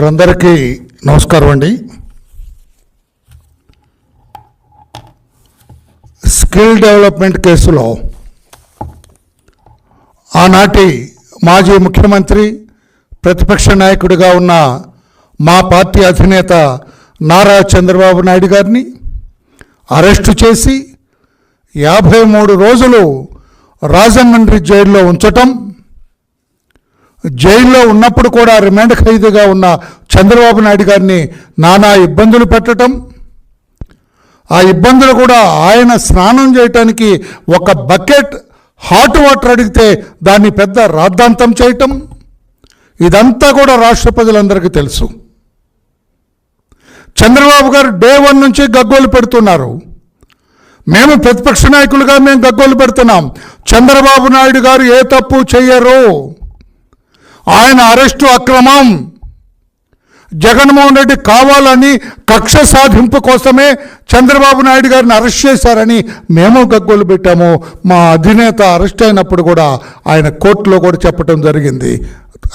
వారందరికీ నమస్కారం అండి. స్కిల్ డెవలప్మెంట్ కేసులో ఆనాటి మాజీ ముఖ్యమంత్రి ప్రతిపక్ష నాయకుడిగా ఉన్న మా పార్టీ అధినేత నారా చంద్రబాబు నాయుడు గారిని అరెస్టు చేసి 53 రోజులు రాజమండ్రి జైల్లో ఉంచటం, జైల్లో ఉన్నప్పుడు కూడా రిమాండ్ ఖైదీగా ఉన్న చంద్రబాబు నాయుడు గారిని నానా ఇబ్బందులు పెట్టడం, ఆ ఇబ్బందులు కూడా ఆయన స్నానం చేయటానికి ఒక బకెట్ హాట్ వాటర్ అడిగితే దాన్ని పెద్ద రాద్ధాంతం చేయటం, ఇదంతా కూడా రాష్ట్ర ప్రజలందరికీ తెలుసు. చంద్రబాబు గారు డే 1 నుంచి గగ్గోలు పెడుతున్నారు. మేము ప్రతిపక్ష నాయకులుగా మేము గగ్గోలు పెడుతున్నాం. చంద్రబాబు నాయుడు గారు ఏ తప్పు చెయ్యరు, ఆయన అరెస్టు అక్రమం, జగన్మోహన్ రెడ్డి కావాలని కక్ష సాధింపు కోసమే చంద్రబాబు నాయుడు గారిని అరెస్ట్ చేశారని మేము గగ్గోలు పెట్టాము. మా అధినేత అరెస్ట్ అయినప్పుడు కూడా ఆయన కోర్టులో కూడా చెప్పడం జరిగింది,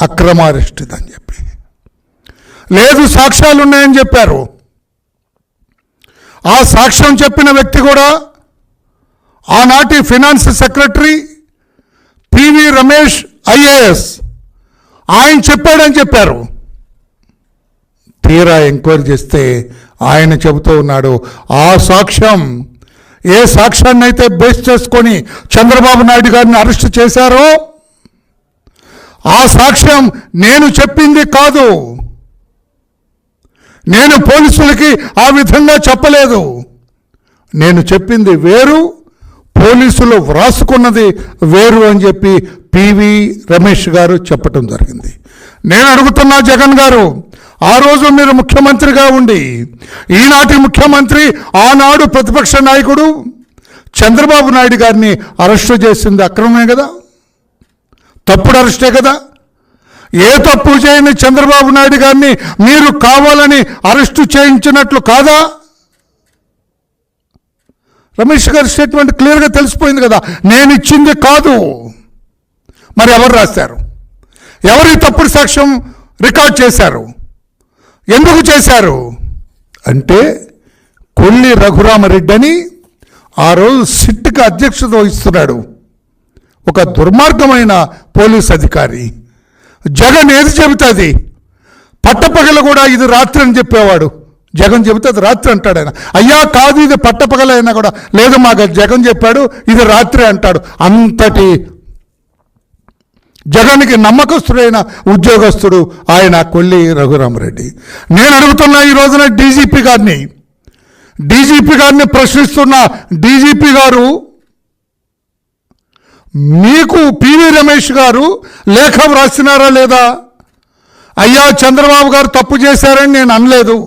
అక్రమ అరెస్ట్ అని చెప్పి. లేదు, సాక్ష్యాలు ఉన్నాయని చెప్పారు. ఆ సాక్ష్యం చెప్పిన వ్యక్తి కూడా ఆనాటి finance secretary PV Ramesh IAS, ఆయన చెప్పాడని చెప్పారు. తీరా ఎంక్వైరీ చేస్తే ఆయన చెబుతూ ఉన్నాడు, ఆ సాక్ష్యం ఏ సాక్ష్యాన్ని అయితే బేస్ చేసుకొని చంద్రబాబు నాయుడు గారిని అరెస్ట్ చేశారో ఆ సాక్ష్యం నేను చెప్పింది కాదు, నేను పోలీసులకి ఆ విధంగా చెప్పలేదు, నేను చెప్పింది వేరు, పోలీసులు వ్రాసుకున్నది వేరు అని చెప్పి పివి రమేష్ గారు చెప్పటం జరిగింది. నేను అడుగుతున్నా, జగన్ గారు, ఆ రోజు మీరు ముఖ్యమంత్రిగా ఉండి ఈనాటి ముఖ్యమంత్రి ఆనాడు ప్రతిపక్ష నాయకుడు చంద్రబాబు నాయుడు గారిని అరెస్టు చేసింది అక్రమమే కదా, తప్పుడు అరెస్టే కదా. ఏ తప్పు చేయని చంద్రబాబు నాయుడు గారిని మీరు కావాలని అరెస్టు చేయించినట్లు కాదా? రమేష్ గారి స్టేట్మెంట్ క్లియర్గా తెలిసిపోయింది కదా, నేను ఇచ్చింది కాదు. మరి ఎవరు రాశారు? ఎవరు ఈ తప్పుడు సాక్ష్యం రికార్డ్ చేశారు? ఎందుకు చేశారు అంటే కొల్లి రఘురామరెడ్డి అని ఆ రోజు సిట్కి అధ్యక్షత వహిస్తున్నాడు ఒక దుర్మార్గమైన పోలీస్ అధికారి. జగన్ ఏది చెబుతుంది పట్టపగల కూడా ఇది రాత్రి అని చెప్పేవాడు. జగన్ చెబితే అది రాత్రి అంటాడు ఆయన. అయ్యా కాదు, ఇది పట్టపగల అయినా కూడా లేదు, మాకు జగన్ చెప్పాడు ఇది రాత్రి అంటాడు. అంతటి జగన్కి నమ్మకస్తుడైన ఉద్యోగస్తుడు ఆయన కొల్లి రఘురామరెడ్డి. నేను అడుగుతున్నా ఈ రోజున డీజీపీ గారిని ప్రశ్నిస్తున్న డీజీపీ గారు, మీకు పివి రమేష్ గారు లేఖ వ్రాసినారా లేదా? అయ్యా చంద్రబాబు గారు తప్పు చేశారని నేను అనలేదు.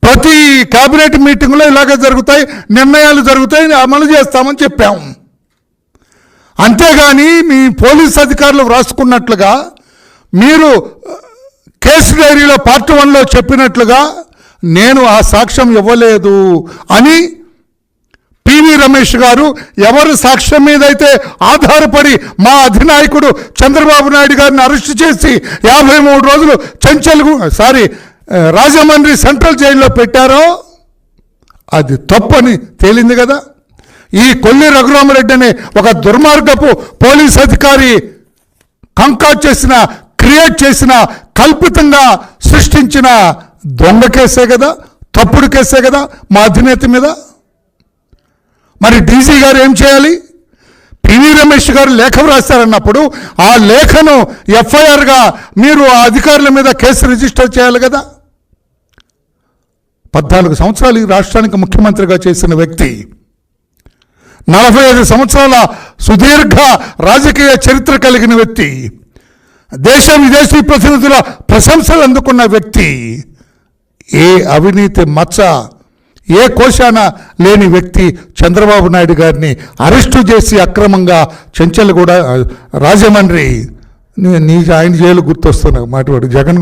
ప్రతి కేబినెట్ మీటింగ్లో ఇలాగే జరుగుతాయి, నిర్ణయాలు జరుగుతాయి, అమలు చేస్తామని చెప్పాము. అంతేగాని మీ పోలీస్ అధికారులు వ్రాసుకున్నట్లుగా మీరు కేసు డైరీలో పార్ట్ 1లో చెప్పినట్లుగా నేను ఆ సాక్ష్యం ఇవ్వలేదు అని పివి రమేష్ గారు ఎవరు సాక్ష్యం మీద అయితే ఆధారపడి మా అధినాయకుడు చంద్రబాబు నాయుడు గారిని అరెస్ట్ చేసి 53 రోజులు రాజమండ్రి సెంట్రల్ జైల్లో పెట్టారో అది తప్పని తేలింది కదా. ఈ కొల్లి రఘురామరెడ్డి అనే ఒక దుర్మార్గపు పోలీస్ అధికారి క్రియేట్ చేసిన కల్పితంగా సృష్టించిన దొంగ కేసే కదా, తప్పుడు కేసే కదా మా అధినేత మీద. మరి డీజీ గారు ఏం చేయాలి? పివి రమేష్ గారు లేఖ వ్రాస్తారన్నప్పుడు ఆ లేఖను ఎఫ్ఐఆర్గా మీరు ఆ అధికారుల మీద కేసు రిజిస్టర్ చేయాలి కదా. 14 సంవత్సరాలు ఈ రాష్ట్రానికి ముఖ్యమంత్రిగా చేసిన వ్యక్తి, 45 సంవత్సరాల సుదీర్ఘ రాజకీయ చరిత్ర కలిగిన వ్యక్తి, దేశ విదేశీ ప్రతినిధుల ప్రశంసలు అందుకున్న వ్యక్తి, ఏ అవినీతి మచ్చ ఏ కోశాన లేని వ్యక్తి చంద్రబాబు నాయుడు గారిని అరెస్టు చేసి అక్రమంగా చెంచల్గూడ రాజమండ్రి ఆయన జైలు గుర్తొస్తున్నా మాట్లాడు జగన్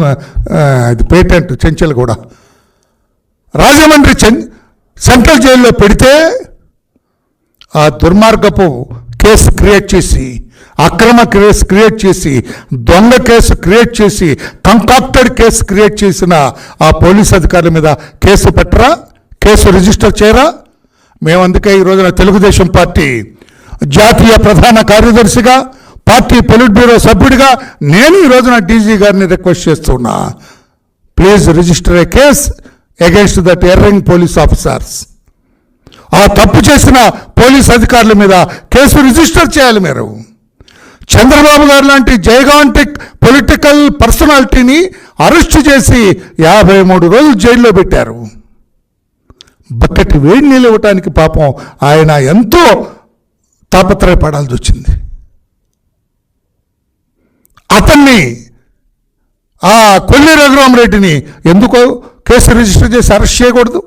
అది పేటెంట్ చెంచల్గూడ రాజమండ్రి సెంట్రల్ జైల్లో పెడితే ఆ దుర్మార్గపు కేసు క్రియేట్ చేసి అక్రమ కేసు క్రియేట్ చేసి, దొంగ కేసు క్రియేట్ చేసి, కంకాక్టెడ్ కేసు క్రియేట్ చేసిన ఆ పోలీస్ అధికారుల మీద కేసు పెట్టరా, కేసు రిజిస్టర్ చేయరా? మేము అందుకే ఈ రోజున తెలుగుదేశం పార్టీ జాతీయ ప్రధాన కార్యదర్శిగా, పార్టీ పొలిట్ బ్యూరో సభ్యుడిగా నేను ఈ రోజున డీజీ గారిని రిక్వెస్ట్ చేస్తున్నా, please register A case against that erring police officers. ఆ తప్పు చేసిన పోలీస్ అధికారుల మీద కేసు రిజిస్టర్ చేయాలి మీరు. చంద్రబాబు గారు లాంటి జైగాంటిక్ పొలిటికల్ పర్సనాలిటీని అరెస్ట్ చేసి 53 రోజులు జైల్లో పెట్టారు. బకెట్ వేడి నీళ్ళు ఇవ్వటానికి పాపం ఆయన ఎంతో తాపత్రయపడాల్సి వచ్చింది. అతన్ని, ఆ కొల్లి రఘురామరెడ్డిని ఎందుకో కేసు రిజిస్టర్ చేసి అరెస్ట్ చేయకూడదు?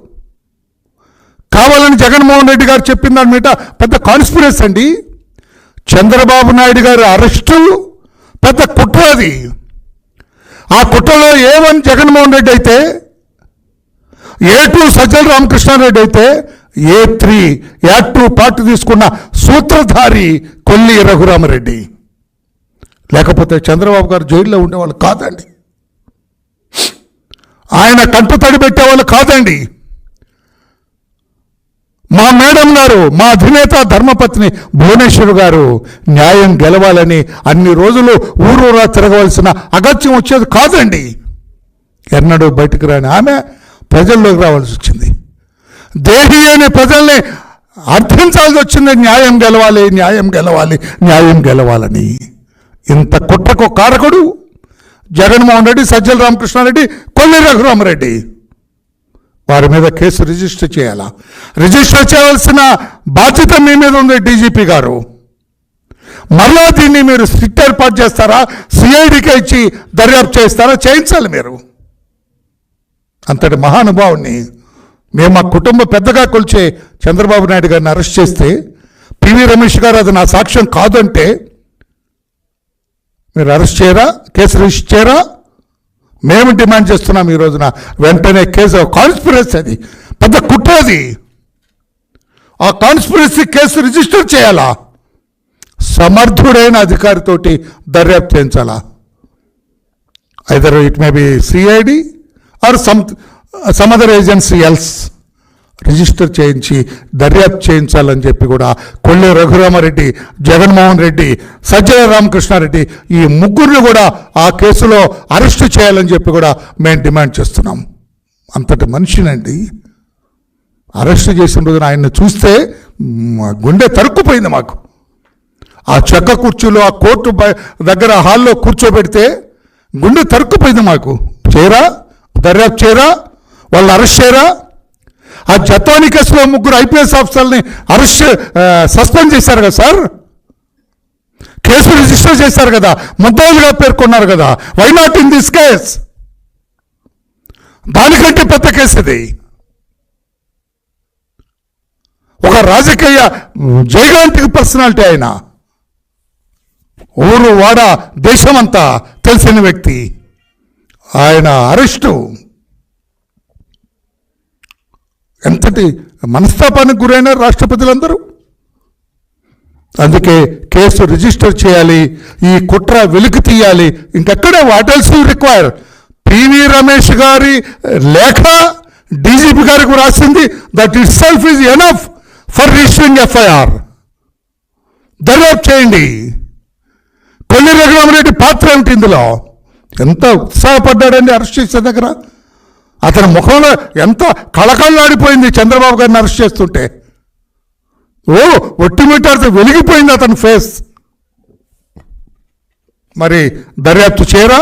కావాలని జగన్మోహన్ రెడ్డి గారు చెప్పిన దాని మీద పెద్ద కాన్స్పిరసీ అండి. చంద్రబాబు నాయుడు గారి అరెస్టు పెద్ద కుట్ర అది. ఆ కుట్రలో A1 జగన్మోహన్ రెడ్డి అయితే, A2 సజ్జల రామకృష్ణారెడ్డి అయితే, A3 యాక్ట్ 2 పార్ట్ తీసుకున్న సూత్రధారి కొల్లి రఘురామరెడ్డి. లేకపోతే చంద్రబాబు గారు జైల్లో ఉండేవాళ్ళు కాదండి, ఆయన కంటు తడి పెట్టేవాళ్ళు కాదండి. మా మేడం గారు, మా అధినేత ధర్మపత్ని భువనేశ్వర్ గారు న్యాయం గెలవాలని అన్ని రోజులు ఊరూరా తిరగవలసిన అగత్యం వచ్చేది కాదండి. ఎన్నడూ బయటకు రాని ఆమె ప్రజల్లోకి రావాల్సి వచ్చింది. దేహి అనే ప్రజల్ని అర్థించాల్సి వచ్చింది. న్యాయం గెలవాలి, న్యాయం గెలవాలి, న్యాయం గెలవాలని. ఇంత కుట్రకు కారకుడు జగన్మోహన్ రెడ్డి, సజ్జల రామకృష్ణారెడ్డి, కొల్లి రఘురామరెడ్డి. వారి మీద కేసు రిజిస్టర్ చేయాలా? రిజిస్టర్ చేయవలసిన బాధ్యత మీ మీద ఉంది డీజీపీ గారు. మరలా దీన్ని మీరు స్ట్రిక్ట్ ఏర్పాటు చేస్తారా, సిఐడికి ఇచ్చి దర్యాప్తు చేస్తారా? చేయించాలి మీరు. అంతటి మహానుభావుని మేము మా కుటుంబ పెద్దగా కొలిచే చంద్రబాబు నాయుడు గారిని అరెస్ట్ చేస్తే, పివి రమేష్ గారు అది నా సాక్ష్యం కాదు అంటే మీరు అరెస్ట్ చేయరా, కేసు రిజిస్టర్ చేయరా? మేము డిమాండ్ చేస్తున్నాం ఈ రోజున వెంటనే కేసు. కాన్స్పిరసీ అది, పెద్ద కుట్ర అది. ఆ కాన్స్పిరసీ కేసు రిజిస్టర్ చేయాలా? సమర్థుడైన అధికారితోటి దర్యాప్తు చేయించాలా? Either it may be CID or some other agency else register చేయించి దర్యాప్తు చేయించాలని చెప్పి కూడా కొల్లి రఘురామరెడ్డి, జగన్మోహన్ రెడ్డి, సజ్జల రామకృష్ణారెడ్డి ఈ ముగ్గురిని కూడా ఆ కేసులో అరెస్టు చేయాలని చెప్పి కూడా మేము డిమాండ్ చేస్తున్నాం. అంతటి మనిషినండి. అరెస్టు చేసిన రోజున ఆయన్ని చూస్తే గుండె తరుక్కుపోయింది మాకు. ఆ చెక్క కుర్చీలో ఆ కోర్టు దగ్గర హాల్లో కూర్చోబెడితే గుండె తరుక్కుపోయింది మాకు. చేయరా, దర్యాప్తు చేయరా, వాళ్ళు అరెస్ట్ చేయరా? ఆ జతోని కేసులో 3 IPS ఆఫీసర్ని సస్పెండ్ చేశారు కదా సార్, కేసు రిజిస్టర్ చేశారు కదా, ముద్దాయిలుగా పేర్కొన్నారు కదా. Why not in this case? దానికంటే పెద్ద కేసు ఇది. ఒక రాజకీయ జైగాంటిక్ పర్సనాలిటీ ఆయన. ఊరు వాడ దేశమంతా తెలిసిన వ్యక్తి. ఆయన అరెస్టు ఎంతటి మనస్తాపానికి గురైన రాష్ట్రపతులందరూ. అందుకే కేసు రిజిస్టర్ చేయాలి, ఈ కుట్ర వెలికి తీయాలి. ఇంకెక్కడే what else will require? PV Ramesh గారి లేఖ డీజీపీ గారికి రాసింది, that itself is enough for registering FIR. దర్యాప్తు చేయండి. కొల్లి రఘురామరెడ్డి పాత్ర ఏమిటి ఇందులో? ఎంత ఉత్సాహపడ్డాడండి అరెస్ట్ చేసే దగ్గర. అతని ముఖంలో ఎంత కళకళలాడిపోయింది చంద్రబాబు గారిని అరెస్ట్ చేస్తుంటే. ఒట్టిమిట్టాడితే వెలిగిపోయింది అతని ఫేస్. మరి దర్యాప్తు చేయరా?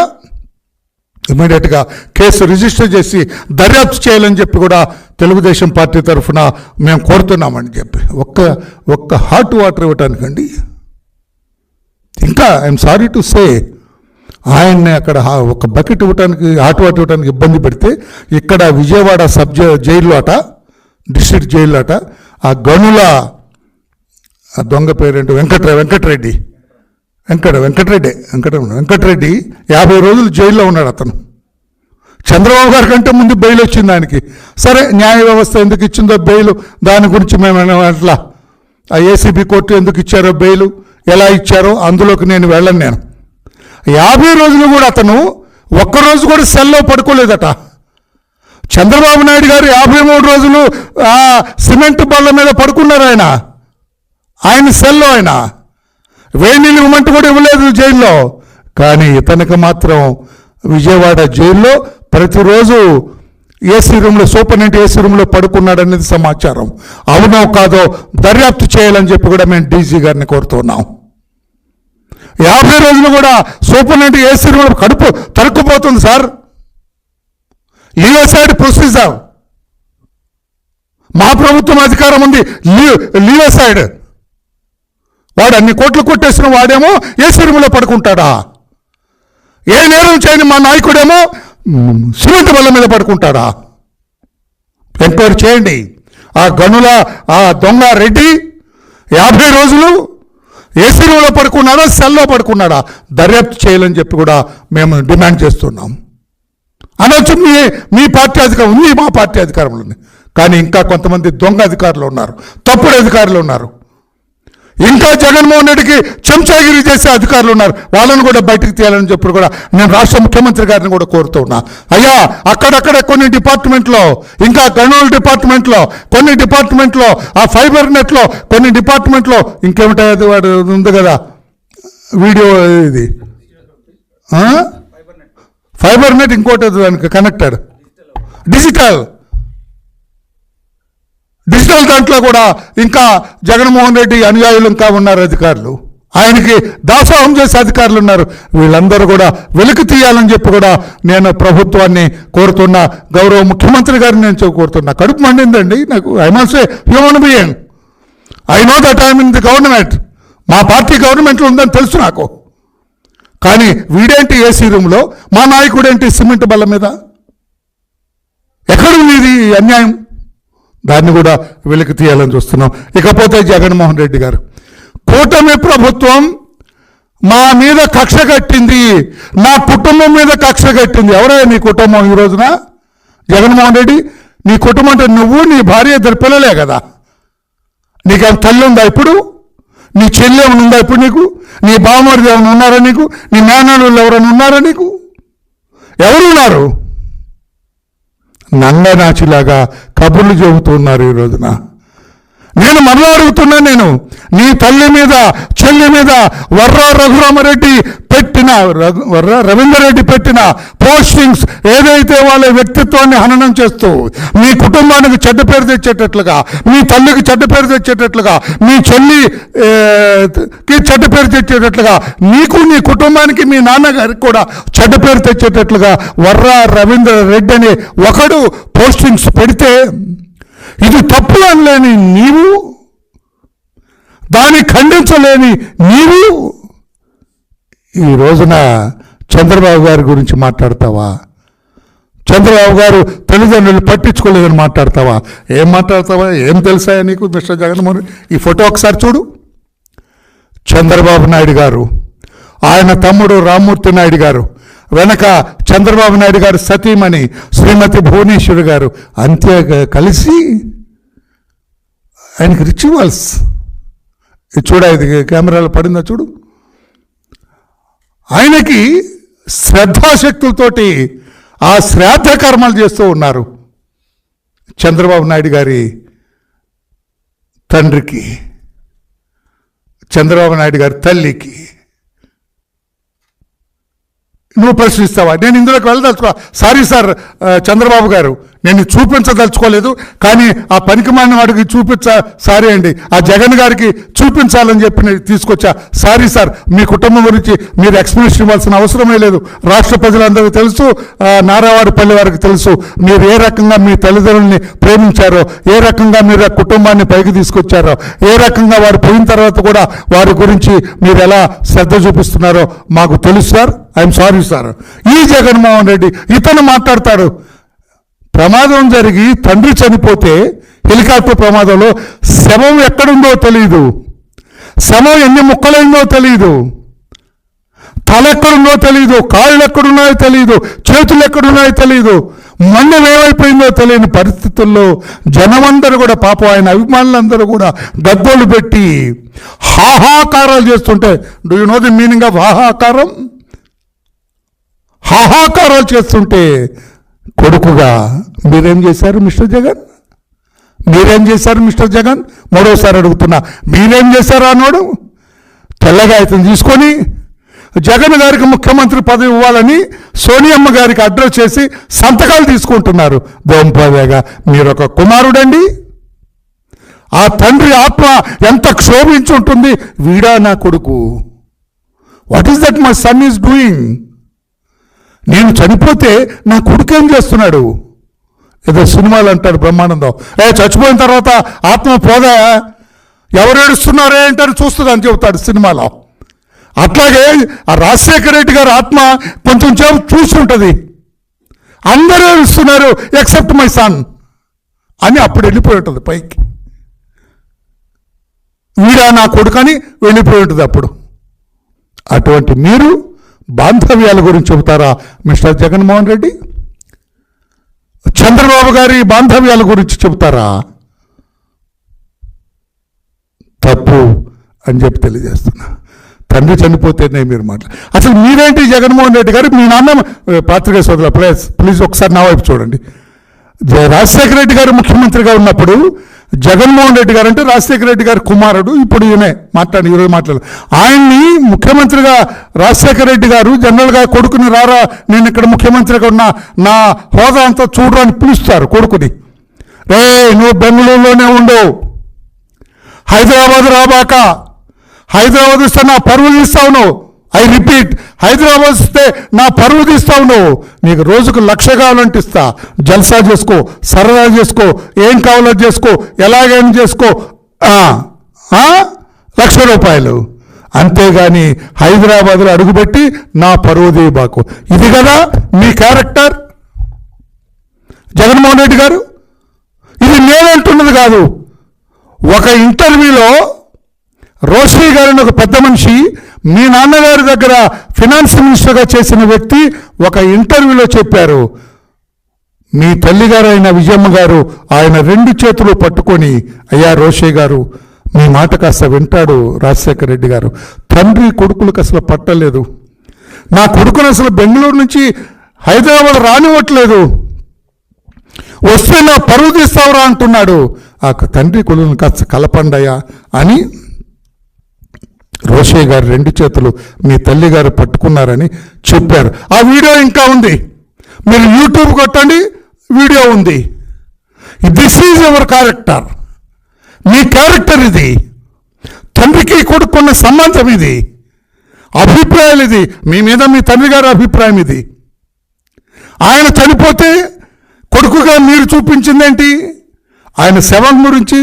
ఇమీడియట్గా కేసు రిజిస్టర్ చేసి దర్యాప్తు చేయాలని చెప్పి కూడా తెలుగుదేశం పార్టీ తరఫున మేము కోరుతున్నామని చెప్పి ఒక్క హాట్ వాటర్ ఇవ్వటానికండి. ఇంకా ఐఎమ్ సారీ టు సే, ఆయన్ని అక్కడ ఒక బకెట్ ఇవ్వటానికి, హాట్ వాటర్ ఇవ్వడానికి ఇబ్బంది పెడితే, ఇక్కడ విజయవాడ జైల్లో అట, డిస్ట్రిక్ట్ జైల్లో అట, ఆ గనుల దొంగ పేరేంటి, వెంకటరెడ్డి 50 రోజులు జైల్లో ఉన్నాడు అతను. చంద్రబాబు గారి కంటే ముందు బెయిల్ వచ్చింది ఆయనకి. సరే, న్యాయ వ్యవస్థ ఎందుకు ఇచ్చిందో బెయిల్, దాని గురించి మేము అట్లా ఆ ACB కోర్టు ఎందుకు ఇచ్చారో బెయిల్, ఎలా ఇచ్చారో అందులోకి నేను వెళ్ళను. నేను 50 రోజులు కూడా అతను ఒక్కరోజు కూడా సెల్లో పడుకోలేదట. చంద్రబాబు నాయుడు గారు 53 రోజులు ఆ సిమెంట్ బల్ల మీద పడుకున్నారు. ఆయన సెల్లో వేణీళ్ళు ఇవ్వమంటూ కూడా ఇవ్వలేదు జైల్లో. కానీ ఇతనికి మాత్రం విజయవాడ జైల్లో ప్రతిరోజు ఏసీ రూమ్లో, సూపరింటెండెంట్ ఏసీ రూమ్లో పడుకున్నాడు అనేది సమాచారం. అవునో కాదో దర్యాప్తు చేయాలని చెప్పి కూడా మేము డీజీ గారిని కోరుతున్నాం. 50 రోజులు కూడా సూపరింటెండెంట్ ఏసీ రూమ్లో కడుపు తరుక్కుపోతుంది సార్. లీవ్ ప్రొసీజర్, మా ప్రభుత్వం అధికారం ఉంది, లీవ్ సైడ్. వాడు అన్ని కోట్లు కొట్టేసిన వాడేమో ఏసీ రూమ్లో పడుకుంటాడా? ఏ నేరం చేయని మా నాయకుడేమో సిమెంట్ బల్ల మీద పడుకుంటాడా? ఎంక్వైరీ చేయండి. ఆ గనుల ఆ దొంగ రెడ్డి 50 రోజులు ఏసీ రూమ్లో పడుకున్నాడా, సెల్లో పడుకున్నాడా? దర్యాప్తు చేయాలని చెప్పి కూడా మేము డిమాండ్ చేస్తున్నాం. అనొచ్చు మీ పార్టీ అధికారం ఉంది, మా పార్టీ అధికారంలో ఉంది. కానీ ఇంకా కొంతమంది దొంగ అధికారులు ఉన్నారు, తప్పుడు అధికారులు ఉన్నారు, ఇంకా జగన్మోహన్ రెడ్డికి చెంచాగిరి చేసే అధికారులు ఉన్నారు. వాళ్ళని కూడా బయటకు తీయాలని చెప్పి కూడా నేను రాష్ట్ర ముఖ్యమంత్రి గారిని కూడా కోరుతున్నా. అయ్యా, అక్కడక్కడ కొన్ని డిపార్ట్మెంట్లో, ఇంకా గనుల డిపార్ట్మెంట్లో, కొన్ని డిపార్ట్మెంట్లో, ఆ ఫైబర్ నెట్లో కొన్ని డిపార్ట్మెంట్లో, ఇంకేమిటది వాడు ఉంది కదా వీడియో, ఇది ఫైబర్ నెట్, ఇంకోటి దానికి కనెక్టెడ్ డిజిటల్ దాంట్లో కూడా ఇంకా జగన్మోహన్ రెడ్డి అనుయాయులు ఇంకా ఉన్నారు అధికారులు. ఆయనకి దాసోహం చేసే అధికారులు ఉన్నారు. వీళ్ళందరూ కూడా వెలికి తీయాలని చెప్పి కూడా నేను ప్రభుత్వాన్ని కోరుతున్నా. గౌరవ ముఖ్యమంత్రి గారిని నేను కోరుతున్నా. కడుపు మండిందండి నాకు. I must say human being. I know that I'm in the government. మా పార్టీ గవర్నమెంట్లో ఉందని తెలుసు నాకు. కానీ వీడేంటి ఏసీ రూమ్లో, మా నాయకుడేంటి సిమెంట్ బల్ల మీద? ఎక్కడుంది ఇది అన్యాయం? దాన్ని కూడా వెలికి తీయాలని చూస్తున్నాం. ఇకపోతే జగన్మోహన్ రెడ్డి గారు, కూటమి ప్రభుత్వం మా మీద కక్ష కట్టింది, నా కుటుంబం మీద కక్ష కట్టింది. ఎవరైనా నీ కుటుంబం ఈ రోజున? జగన్మోహన్ రెడ్డి, నీ కుటుంబం అంటే నువ్వు, నీ భార్య, 2 పిల్లలే కదా. నీకేం తల్లి ఉందా ఇప్పుడు? నీ చెల్లి ఏమైనా ఉందా ఇప్పుడు నీకు? నీ బావమరిది ఏమైనా ఉన్నారా నీకు? నీ మేనల్లుళ్ళు ఎవరైనా ఉన్నారా నీకు? ఎవరున్నారు? నంగనాచిలాగా కబుర్లు చెబుతున్నారు ఈ రోజున. నేను మరలా అడుగుతున్నా, నేను నీ తల్లి మీద, చెల్లి మీద వర్రా రఘురామరెడ్డి పెట్టిన, వర్రా రవీంద్రరెడ్డి పెట్టిన పోస్టింగ్స్ ఏదైతే వాళ్ళ వ్యక్తిత్వాన్ని హననం చేస్తూ మీ కుటుంబానికి చెడ్డ పేరు తెచ్చేటట్లుగా, మీ తల్లికి చెడ్డ పేరు తెచ్చేటట్లుగా, మీ చెల్లికి చెడ్డ పేరు తెచ్చేటట్లుగా, నీకు, నీ కుటుంబానికి, మీ నాన్నగారికి కూడా చెడ్డ పేరు తెచ్చేటట్లుగా వర్రా రవీంద్ర రెడ్డి అని ఒకడు పోస్టింగ్స్ పెడితే, ఇది తప్పు అనలేని నీవు, దాన్ని ఖండించలేని నీవు ఈ రోజున చంద్రబాబు గారి గురించి మాట్లాడతావా? చంద్రబాబు గారు తల్లిదండ్రులు పట్టించుకోలేదని మాట్లాడతావా? ఏం మాట్లాడతావా? ఏం తెలుసా నీకు మిస్టర్ జగన్మోహన్? ఈ ఫోటో ఒకసారి చూడు. చంద్రబాబు నాయుడు గారు, ఆయన తమ్ముడు రామ్మూర్తి నాయుడు గారు, వెనక చంద్రబాబు నాయుడు గారు సతీమణి శ్రీమతి భువనేశ్వరి గారు, అంతే కలిసి ఆయనకి రిచువల్స్. ఇది చూడ, ఇది కెమెరాలో పడిందా చూడు. ఆయనకి శ్రద్ధాశక్తులతోటి ఆ శ్రాద్ధ కర్మలు చేస్తూ ఉన్నారు. చంద్రబాబు నాయుడు గారి తండ్రికి, చంద్రబాబు నాయుడు గారి తల్లికి. నువ్వు ప్రశ్నిస్తావా? నేను ఇందులోకి వెళ్ళదలుచుకో. సారీ సార్ చంద్రబాబు గారు, నేను చూపించదలుచుకోలేదు, కానీ ఆ పనికిమాలిన వాడికి సారీ అండి, ఆ జగన్ గారికి చూపించాలని చెప్పి నేను తీసుకొచ్చా. సారీ సార్, మీ కుటుంబం గురించి మీరు ఎక్స్ప్లెనేషన్ ఇవ్వాల్సిన అవసరమే లేదు. రాష్ట్ర ప్రజలందరికీ తెలుసు, నారావారిపల్లి వారికి తెలుసు, మీరు ఏ రకంగా మీ తల్లిదండ్రుల్ని ప్రేమించారో, ఏ రకంగా మీరు ఆ కుటుంబాన్ని పైకి తీసుకొచ్చారో, ఏ రకంగా వారు పోయిన తర్వాత కూడా వారి గురించి మీరు ఎలా శ్రద్ధ చూపిస్తున్నారో మాకు తెలుసు సార్. I'm sorry sir. ఈ జగన్మోహన్ రెడ్డి ఇతను మాట్లాడతాడు. ప్రమాదం జరిగి తండ్రి చనిపోతే హెలికాప్టర్ ప్రమాదంలో శవం ఎక్కడుందో తెలియదు, శవం ఎన్ని ముక్కలైందో తెలియదు, తల ఎక్కడుందో తెలియదు, కాళ్ళు ఎక్కడున్నాయో తెలియదు, చేతులు ఎక్కడున్నాయో తెలియదు, మండలం ఏమైపోయిందో తెలియని పరిస్థితుల్లో జనమందరూ కూడా, పాపం ఆయన అభిమానులందరూ కూడా గద్దోలు పెట్టి హాహాకారాలు చేస్తుంటే, do you know the meaning of హాహాకారం? హాహాకారాలు చేస్తుంటే కొడుకుగా మీరేం చేశారు మిస్టర్ జగన్? మీరేం చేశారు మిస్టర్ జగన్? మూడోసారి అడుగుతున్నా, మీరేం చేశారు అన్నాడు? తెల్లగా అయితే తీసుకొని జగన్ గారికి ముఖ్యమంత్రి పదవి ఇవ్వాలని సోనియమ్మ గారికి అడ్రస్ చేసి సంతకాలు తీసుకుంటున్నారు. దోంపదేగా మీరు ఒక కుమారుడండి. ఆ తండ్రి ఆత్మ ఎంత క్షోభించుంటుంది. వీడా నా కొడుకు? What is that my son is doing? నేను చనిపోతే నా కొడుకు ఏం చేస్తున్నాడు? ఏదో సినిమాలు అంటాడు బ్రహ్మానందం, చచ్చిపోయిన తర్వాత ఆత్మ పోదా, ఎవరు ఏడుస్తున్నారే అంటారు, చూస్తుంది అని చెబుతాడు సినిమాలో. అట్లాగే ఆ రాజశేఖర రెడ్డి గారి ఆత్మ కొంచెం సేపు చూస్తుంటుంది, అందరూ ఏడుస్తున్నారు ఎక్సెప్ట్ మై సన్ అని అప్పుడు వెళ్ళిపోయి ఉంటుంది పైకి. వీడా నా కొడుకని వెళ్ళిపోయి ఉంటుంది అప్పుడు. అటువంటి మీరు బాంధవ్యాల గురించి చెబుతారా మిస్టర్ జగన్మోహన్ రెడ్డి? చంద్రబాబు గారి బాంధవ్యాల గురించి చెబుతారా? తప్పు అని చెప్పి తెలియజేస్తున్నా. తండ్రి చనిపోతేనే మీరు అసలు మీరేంటి జగన్మోహన్ రెడ్డి గారు? మీ నాన్న పాత్రికేయ సోదరుల ప్లీజ్ ఒకసారి నా వైపు చూడండి. రాజశేఖర రెడ్డి గారు ముఖ్యమంత్రిగా ఉన్నప్పుడు జగన్మోహన్ రెడ్డి గారు అంటే రాజశేఖర రెడ్డి గారి కుమారుడు, ఇప్పుడు ఈయనే ఈరోజు మాట్లాడు. ఆయన్ని ముఖ్యమంత్రిగా రాజశేఖర రెడ్డి గారు జనరల్గా కొడుకుని రారా, నేను ఇక్కడ ముఖ్యమంత్రిగా ఉన్నా, నా హోదా అంతా చూడు అని పిలుస్తారు కొడుకుని. రే నువ్వు బెంగళూరులోనే ఉండు, హైదరాబాద్ రాబాక, హైదరాబాద్ వస్తే నా పరువు తీస్తావు నువ్వు. ఐ రిపీట్, హైదరాబాద్ వస్తే నా పరువు తీస్తావు నువ్వు. నీకు రోజుకు 1,00,000 కావాలంటే ఇస్తా, జల్సా చేసుకో, సరదా చేసుకో, ఏం కావాలో చేసుకో, ఎలాగైనా చేసుకో, 1,00,000 రూపాయలు. అంతేగాని హైదరాబాద్లో అడుగుపెట్టి నా పరువు తీయబాకు. ఇది కదా మీ క్యారెక్టర్ జగన్మోహన్ రెడ్డి గారు. ఇది నేనంటున్నది కాదు. ఒక ఇంటర్వ్యూలో రోషి గారిని ఒక పెద్ద మనిషి, మీ నాన్నగారి దగ్గర ఫినాన్స్ మినిస్టర్గా చేసిన వ్యక్తి ఒక ఇంటర్వ్యూలో చెప్పారు, మీ తల్లిగారు అయిన విజయమ్మ గారు ఆయన 2 చేతులు పట్టుకొని, అయ్యా రోషి గారు మీ మాట కాస్త వింటాడు రాజశేఖర రెడ్డి గారు. తండ్రి కొడుకులకు అసలు పట్టలేదు. నా కొడుకును అసలు బెంగళూరు నుంచి హైదరాబాద్ రానివ్వట్లేదు, వస్తే నా పరువు తీస్తావురా అంటున్నాడు. ఆ తండ్రి కొడుకులను కాస్త కలపండయ్యా అని రోషయ్య గారు 2 చేతులు మీ తల్లిగారు పట్టుకున్నారని చెప్పారు. ఆ వీడియో ఇంకా ఉంది, మీరు యూట్యూబ్ కొట్టండి, వీడియో ఉంది. This is our character. Me character ఇది. తండ్రికి కొడుకున్న సంబంధం ఇది, అభిప్రాయాలు ఇది. మీ మీద మీ తండ్రి గారి అభిప్రాయం ఇది. ఆయన చనిపోతే కొడుకుగా మీరు చూపించిందేంటి? ఆయన శవం గురించి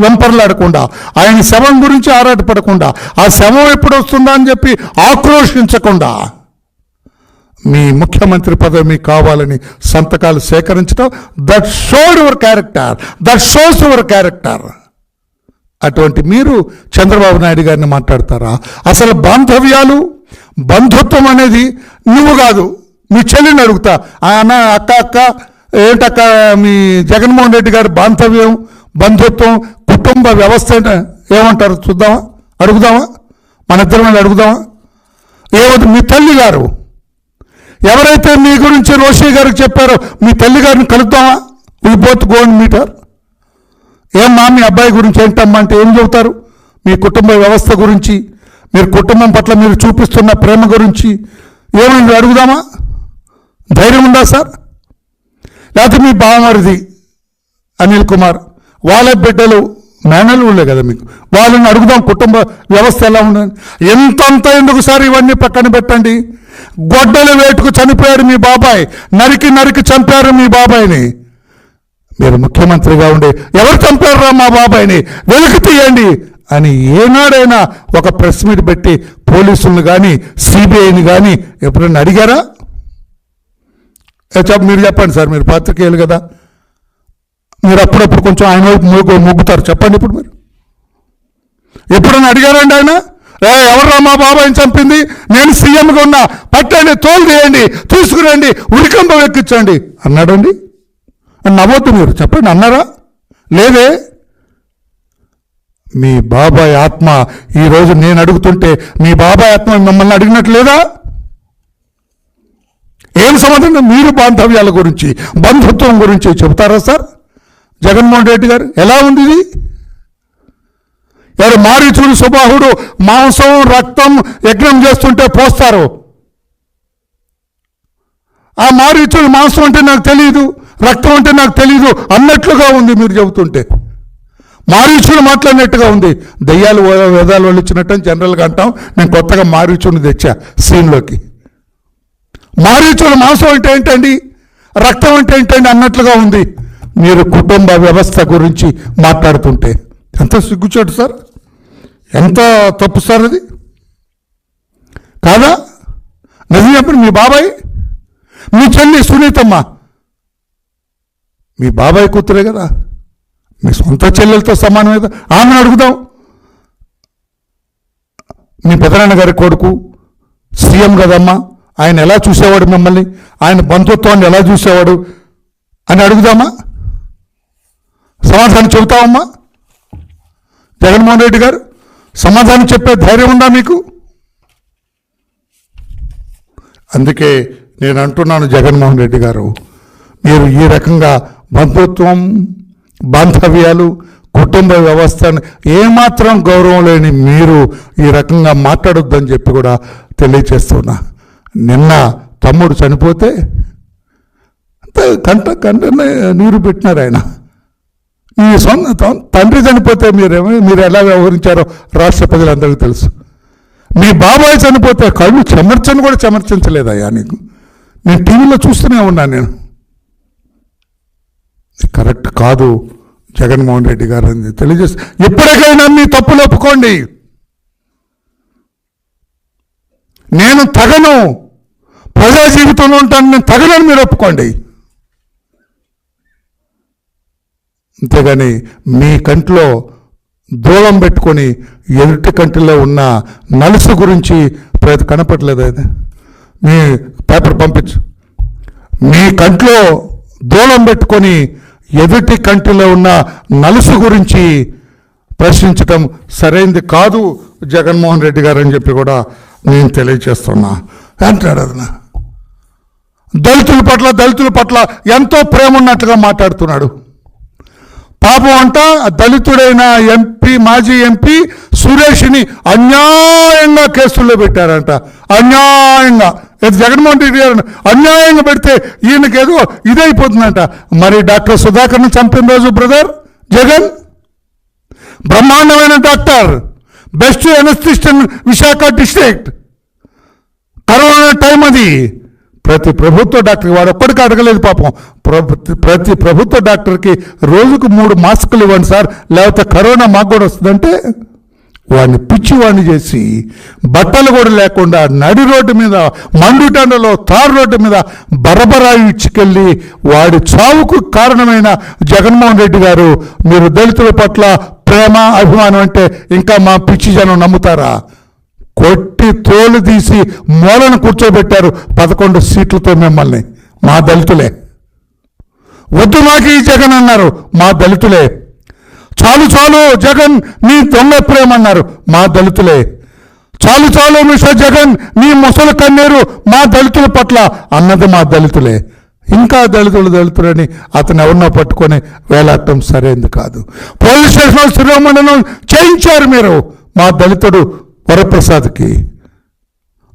వెంపర్లాడకుండా, ఆయన శవం గురించి ఆరాటపడకుండా, ఆ శవం ఎప్పుడు వస్తుందా అని చెప్పి ఆక్రోషించకుండా, మీ ముఖ్యమంత్రి పదవి మీకు కావాలని సంతకాలు సేకరించడం, that showed your character, that shows your character. అటువంటి మీరు చంద్రబాబు నాయుడు గారిని మాట్లాడతారా? అసలు బాంధవ్యాలు, బంధుత్వం అనేది నువ్వు కాదు, మీ చెల్లిని అడుగుతా, అన్న అక్క ఏంటక్క మీ జగన్మోహన్ రెడ్డి గారి బాంధవ్యం, బంధుత్వం, కుటుంబ వ్యవస్థ ఏమంటారు చూద్దామా, అడుగుదామా, మన ఇద్దరి మీద అడుగుదామా? ఏమవుతుంది? మీ తల్లి గారు ఎవరైతే మీ గురించి రోషి గారికి చెప్పారో మీ తల్లి గారిని కలుద్దామా? We both go and meet her. ఏమ్మా మీ అబ్బాయి గురించి ఏంటమ్మా అంటే ఏం చెబుతారు? మీ కుటుంబ వ్యవస్థ గురించి, మీరు కుటుంబం పట్ల మీరు చూపిస్తున్న ప్రేమ గురించి ఏమైంది అడుగుదామా? ధైర్యం ఉందా సార్? లేకపోతే మీ బావమరిది అనిల్ కుమార్, వాళ్ళ బిడ్డలు మేనల్లుళ్ళే కదా మీకు, వాళ్ళని అడుగుదాం కుటుంబ వ్యవస్థ ఎలా ఉందని. ఎంతంత ఎందుకు సార్ ఇవన్నీ పక్కన పెట్టండి. గొడ్డలు వేటుకు చనిపోయాడు మీ బాబాయ్, నరికి చంపారు మీ బాబాయిని. మీరు ముఖ్యమంత్రిగా ఉండి ఎవరు చంపారా మా బాబాయిని వెలికి తీయండి అని ఏనాడైనా ఒక ప్రెస్ మీట్ పెట్టి పోలీసులను కానీ సిబిఐని కానీ ఎప్పుడైనా అడిగారా? మీరు చెప్పండి సార్, మీరు పాత్రికేయులు కదా, మీరు అప్పుడప్పుడు కొంచెం ఆయన వైపు మొగ్గుతారు, చెప్పండి. ఇప్పుడు మీరు ఎప్పుడైనా అడిగారండి ఆయన? ఎవర్రా మా బాబాయిని చంపింది, నేను సీఎంగా ఉన్నా, పట్టండి, తోలు తీయండి, తీసుకురండి, ఉరికంబం ఎక్కించండి అన్నాడండి? నవ్వద్దు మీరు, చెప్పండి, అన్నారా? లేదే. మీ బాబాయ్ ఆత్మ ఈరోజు నేను అడుగుతుంటే మీ బాబాయ్ ఆత్మ మిమ్మల్ని అడిగినట్లేదా? ఏం సమాధానం? మీరు బాంధవ్యాల గురించి, బంధుత్వం గురించి చెబుతారా సార్? జగన్మోహన్ రెడ్డి గారు ఎలా ఉంది ఇది? ఎవరు మారీచుడు సుబాహుడు మాంసం రక్తం యజ్ఞం చేస్తుంటే పోస్తారు. ఆ మారీచుడు మాంసం అంటే నాకు తెలియదు, రక్తం అంటే నాకు తెలియదు అన్నట్లుగా ఉంది మీరు చెబుతుంటే. మారీచుడు మాట్లాడినట్టుగా ఉంది. దయ్యాలు వేదాలు వాళ్ళు ఇచ్చినట్టు జనరల్గా అంటాం. నేను కొత్తగా మారీచుడిని తెచ్చా సీన్లోకి. మారీచుడు మాంసం అంటే ఏంటండి, రక్తం అంటే ఏంటండి అన్నట్లుగా ఉంది మీరు కుటుంబ వ్యవస్థ గురించి మాట్లాడుతుంటే. ఎంత సిగ్గుచాటు సార్, ఎంత తప్పు సార్ అది కాదా? నిజం చెప్పండి. మీ బాబాయ్, మీ చెల్లి సునీతమ్మ మీ బాబాయ్ కూతురే కదా, మీ సొంత చెల్లెలతో సమానం కదా. ఆమెను అడుగుదాం. మీ పెదనాన్న గారి కొడుకు సీఎం కదమ్మా, ఆయన ఎలా చూసేవాడు మిమ్మల్ని, ఆయన బంధుత్వాన్ని ఎలా చూసేవాడు అని అడుగుదామా? సమాధానం చెబుతామమ్మా? జగన్మోహన్ రెడ్డి గారు సమాధానం చెప్పే ధైర్యం ఉందా మీకు? అందుకే నేను అంటున్నాను, జగన్మోహన్ రెడ్డి గారు మీరు ఈ రకంగా బంధుత్వం, బాంధవ్యాలు, కుటుంబ వ్యవస్థను ఏమాత్రం గౌరవం లేని మీరు ఈ రకంగా మాట్లాడొద్దని చెప్పి కూడా తెలియచేస్తున్నా. నిన్న తమ్ముడు చనిపోతే కంట నీరు పెట్టినారు ఆయన. మీ సొంత తండ్రి చనిపోతే మీరు ఎలా వ్యవహరించారో రాష్ట్ర ప్రజలందరికీ తెలుసు. మీ బాబాయ్ చనిపోతే కళ్ళు చెమర్చని కూడా చెమర్చించలేదయ్యా నీకు. నేను టీవీలో చూస్తూనే ఉన్నాను. నేను కరెక్ట్ కాదు జగన్మోహన్ రెడ్డి గారు అని తెలియజేసి, ఎప్పటికైనా మీ తప్పులు ఒప్పుకోండి. నేను తగను, ప్రజా జీవితంలో ఉంటాను, నేను తగనని మీరు ఒప్పుకోండి. అంతేగాని మీ కంట్లో దూలం పెట్టుకొని ఎదుటి కంటిలో ఉన్న నలుసు గురించి కనపట్లేదు. అది మీ పేపర్ పంపించు. మీ కంట్లో దూలం పెట్టుకొని ఎదుటి కంటిలో ఉన్న నలుసు గురించి ప్రశ్నించటం సరైనది కాదు జగన్మోహన్ రెడ్డి గారు అని చెప్పి కూడా నేను తెలియజేస్తున్నా అంటాడు. అది దళితుల పట్ల ఎంతో ప్రేమ ఉన్నట్టుగా మాట్లాడుతున్నాడు. పాపం అంట దళితుడైన మాజీ ఎంపీ సురేష్ని అన్యాయంగా కేసుల్లో పెట్టారంట. అన్యాయంగా జగన్మోహన్ రెడ్డి గారు అన్యాయంగా పెడితే ఈయనకేదో ఇదైపోతుందంట. మరి డాక్టర్ సుధాకర్ని చంపిన రోజు బ్రదర్ జగన్ బ్రహ్మాండమైన doctor, best anaesthetist Visakha district. Corona time అది. ప్రతి ప్రభుత్వ డాక్టర్కి వాడు ఒక్కడికి అడగలేదు పాపం. ప్రతి ప్రభుత్వ డాక్టర్కి రోజుకు 3 మాస్కులు ఇవ్వండి సార్, లేకపోతే కరోనా మాకు కూడా వస్తుందంటే వాడిని పిచ్చివాడిని చేసి బట్టలు కూడా లేకుండా నడి రోడ్డు మీద, మండుటండలో తారు రోడ్డు మీద బరబరాయి ఇచ్చుకెళ్ళి వాడి చావుకు కారణమైన జగన్మోహన్ రెడ్డి గారు మీరు దళితుల పట్ల ప్రేమ అభిమానం అంటే ఇంకా మా పిచ్చి జనం నమ్ముతారా? కొట్టి తోలు తీసి మూలను కూర్చోబెట్టారు 11 సీట్లతో మిమ్మల్ని. మా దళితులే. వద్దు మాకు ఈ జగన్ అన్నారు, మా దళితులే. చాలు చాలు జగన్ నీ దొంగ ప్రేమ అన్నారు, మా దళితులే. చాలు చాలు మిస్టర్ జగన్ నీ ముసలి కన్నీరు మా దళితుల పట్ల అన్నది మా దళితులే. ఇంకా దళితులని అతను ఎవరినో పట్టుకొని వేలాడటం సరైనది కాదు. పోలీస్ స్టేషన్లో శిరోమండనం చేయించారు మీరు మా దళితుడు వరప్రసాద్కి.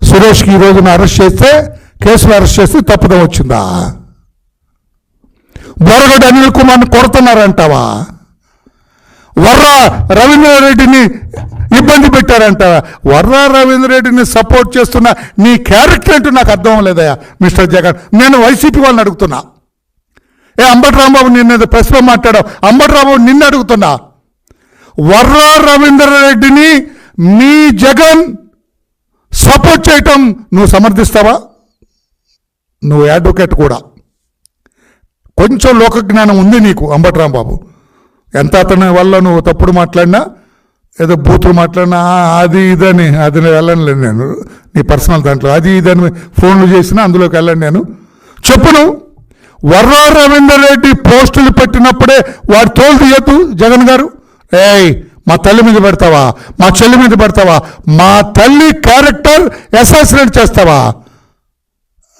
సురేష్కి ఈ రోజున అరెస్ట్ చేస్తే, కేసులో అరెస్ట్ చేస్తే తప్పదం వచ్చిందా? బోరగడ్డ అనిల్ కుమార్ని కొడుతున్నారంటావా? వర్రా రవీంద్రారెడ్డిని ఇబ్బంది పెట్టారంటావా? వర్రా రవీంద్రారెడ్డిని సపోర్ట్ చేస్తున్న నీ క్యారెక్టర్ ఏంటో నాకు అర్థం లేదయా మిస్టర్ జగన్. నేను వైసీపీ వాళ్ళని అడుగుతున్నా. అంబటి రాంబాబు నిన్న ప్రెస్లో మాట్లాడావు. అంబటి రాంబాబు నిన్ను అడుగుతున్నా, వర్రా రవీంద్రారెడ్డిని మీ జగన్ సపోర్ట్ చేయటం నువ్వు సమర్థిస్తావా? నువ్వు అడ్వకేట్ కూడా, కొంచెం లోకజ్ఞానం ఉంది నీకు అంబటి రాంబాబు. ఎంత అతని వల్ల నువ్వు తప్పుడు మాట్లాడినా, ఏదో బూతులు మాట్లాడినా అది ఇదని అది వెళ్ళనులేదు నేను. నీ పర్సనల్ దాంట్లో అది ఇదని ఫోన్లు చేసినా అందులోకి వెళ్ళండి నేను. చెప్పును, వర్రా రవీందర్ రెడ్డి పోస్టులు పెట్టినప్పుడే వాడు తోలు తీయద్దు జగన్ గారు. మా తల్లి మీద పెడతావా? మా చెల్లి మీద పెడతావా? మా తల్లి క్యారెక్టర్ అసాసినేట్ చేస్తావా?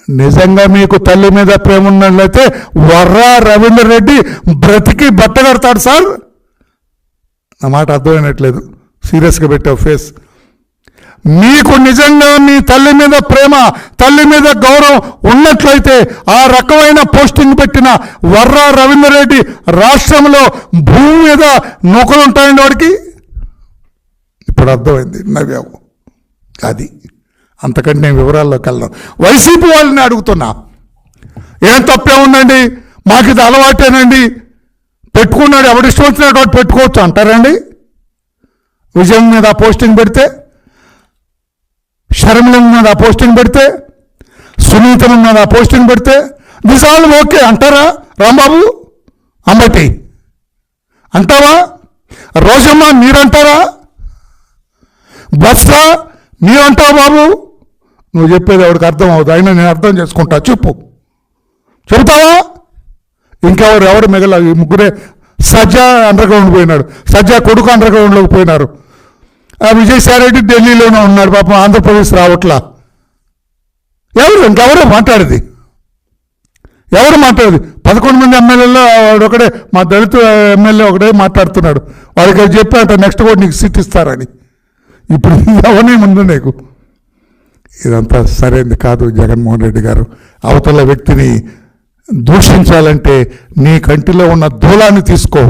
నిజంగా మీకు తల్లి మీద ప్రేమ ఉన్నట్లయితే వర్రా రవీందర్ రెడ్డి బ్రతికి బట్ట కడతాడు సార్. నా మాట అర్థమైనట్లేదు, సీరియస్గా పెట్టావు ఫేస్. మీకు నిజంగా మీ తల్లి మీద ప్రేమ, తల్లి మీద గౌరవం ఉన్నట్లయితే ఆ రకమైన పోస్టింగ్ పెట్టిన వర్రా రవీందర్ రెడ్డి రాష్ట్రంలో భూమి మీద నూకలు ఉంటాయండి వాడికి. ఇప్పుడు అర్థమైంది, నవ్వావు. అది అంతకంటే నేను వివరాల్లోకి వెళ్ళను. వైసీపీ వాళ్ళని అడుగుతున్నా, ఏం తప్పే ఉందండి, మాకు ఇది అలవాటేనండి, పెట్టుకున్నాడు ఎవడిష్టం వచ్చినట్టు వాడు పెట్టుకోవచ్చు అంటారండి. విజయం మీద పోస్టింగ్ పెడితే, షర్మిల మీద పోస్టింగ్ పెడితే, సునీత మీద పోస్టింగ్ పెడితే దిస్ ఆల్ ఓకే అంటారా? రాంబాబు అంబటి అంటావా? రోజమ్మ మీరంటారా? బస్సా మీరంటావా? బాబు నువ్వు చెప్పేది ఎవరికి అర్థం అవుతుంది, అయినా నేను అర్థం చేసుకుంటా, చెబుతావా? ఎవరు మిగల ఈ ముగ్గురే. సజ్జా అండర్ గ్రౌండ్ పోయినాడు, సజ్జా కొడుకు అండర్ గ్రౌండ్లోకి పోయినారు. విజయసాయి రెడ్డి ఢిల్లీలోనే ఉన్నాడు, పాపం ఆంధ్రప్రదేశ్ రావట్లా. ఇంకెవరు మాట్లాడేది? ఎవరు మాట్లాడేది? 11 మంది ఎమ్మెల్యేలో ఒకడే, మా దళిత ఎమ్మెల్యే ఒకడే మాట్లాడుతున్నాడు. వాడికి చెప్పాట నెక్స్ట్ కూడా నీకు సీట్ ఇస్తారని. ఇప్పుడు ఎవరిని ముందు నీకు ఇదంతా సరైనది కాదు. జగన్మోహన్ రెడ్డి గారు అవతల వ్యక్తిని దూషించాలంటే నీ కంటిలో ఉన్న దూలాన్ని తీసుకో,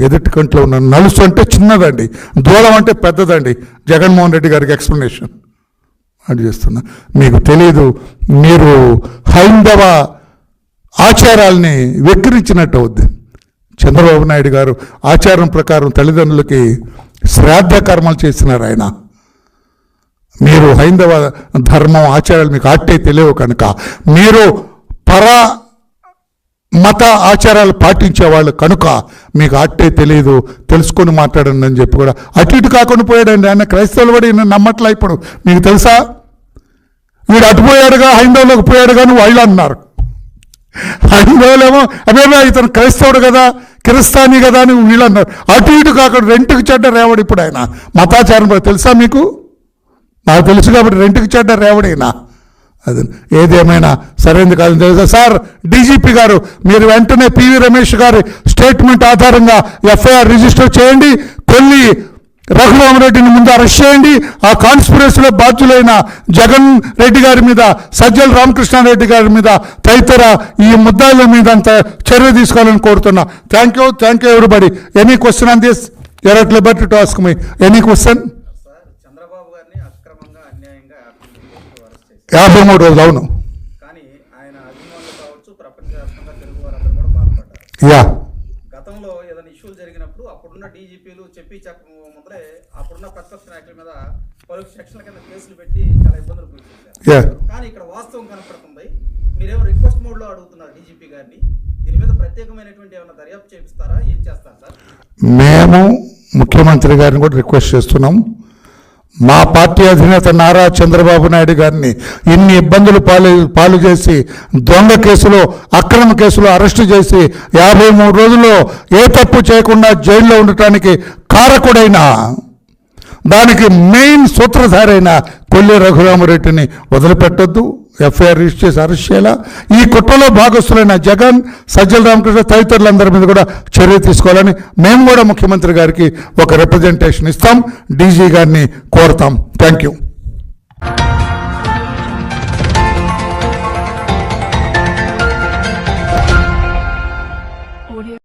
ఎదుటి కంటిలో ఉన్న నలుసు అంటే చిన్నదండి, దూలం అంటే పెద్దదండి. జగన్మోహన్ రెడ్డి గారికి ఎక్స్ప్లెనేషన్ అది చేస్తున్నా. మీకు తెలీదు, మీరు హైందవ ఆచారాల్ని వెక్కిరించినట్టు అవుద్ది. చంద్రబాబు నాయుడు గారు ఆచారం ప్రకారం తల్లిదండ్రులకి శ్రాద్ధ కర్మలు చేసినారు ఆయన. మీరు హైందవ ధర్మం ఆచారాలు మీకు అట్టే తెలియవు కనుక, మీరు మత ఆచారాలు పాటించేవాళ్ళు కనుక మీకు అట్టే తెలియదు, తెలుసుకొని మాట్లాడండి అని చెప్పి కూడా అటు ఇటు కాకుండా పోయాడండి ఆయన. క్రైస్తవులు కూడా ఈయన నమ్మట్లా. ఇప్పుడు మీకు తెలుసా, వీడు అటుపోయాడుగా హైందవులోకి పోయాడు కానీ వాళ్ళు అన్నారు. హైందవులేమో అదే ఇతను క్రైస్తవుడు కదా, కిరిస్తానీ కదా అని వీళ్ళు అన్నారు. అటు ఇటు కాకుండా రెంట్కి చెడ్డ రేవడు ఇప్పుడు ఆయన. మతాచారం తెలుసా మీకు? నాకు తెలుసు కాబట్టి రెంట్కి చెడ్డ రేవడైనా. అది ఏదేమైనా సరైనది కాదని తెలుసా సార్. డీజీపీ గారు మీరు వెంటనే పివి రమేష్ గారి స్టేట్మెంట్ ఆధారంగా ఎఫ్ఐఆర్ రిజిస్టర్ చేయండి. కొల్లి రఘురామరెడ్డిని ముందు అరెస్ట్ చేయండి. ఆ కాన్స్పిరసీలో బాధ్యులైన జగన్ రెడ్డి గారి మీద, సజ్జల రామకృష్ణారెడ్డి గారి మీద, తదితర ఈ ముద్దాయిల మీద అంత చర్య తీసుకోవాలని కోరుతున్నా. Thank you everybody. Any question on this? You are at liberty to ask me any question. 53 రోజులు అవును. యా గతంలో ఏదైనా ఇష్యూలు జరిగినప్పుడు అప్పుడున్న డీజీపీలు ముందరే అప్పుడున్న ప్రతిపక్ష నాయకుల మీద పలు సెక్షన్ల కింద కేసులు పెట్టి చాలా ఇబ్బందులు గురిచేశారు. కానీ ఇక్కడ వాస్తవం కనపడుతుంది. మీరేమో రిక్వెస్ట్ మోడ్ లో అడుగుతున్నారు డీజీపీ గారిని. దీని మీద ప్రత్యేకమైనటువంటి ఏమైనా దర్యాప్తు చేపిస్తారా? ఏం చేస్తారు సార్? మేము ముఖ్యమంత్రి గారిని కూడా రిక్వెస్ట్ చేస్తున్నాం. మా పార్టీ అధినేత నారా చంద్రబాబు నాయుడు గారిని ఇన్ని ఇబ్బందులు పాలు చేసి, దొంగ కేసులో, అక్రమ కేసులో అరెస్టు చేసి 53 రోజుల్లో ఏ తప్పు చేయకుండా జైల్లో ఉండటానికి కారకుడైన, దానికి మెయిన్ సూత్రధారైన కొల్లి రఘురామరెడ్డిని వదిలిపెట్టొద్దు. ఎఫ్ఐఆర్ రిజిస్టర్ చేసి అరెస్ట్ చేయాలా. ఈ కుట్రలో భాగస్తులైన జగన్, సజ్జల రామకృష్ణ తదితరులందరి మీద కూడా చర్య తీసుకోవాలని మేము కూడా ముఖ్యమంత్రి గారికి ఒక రిప్రజెంటేషన్ ఇస్తాం, డీజీ గారిని కోరుతాం. Thank you.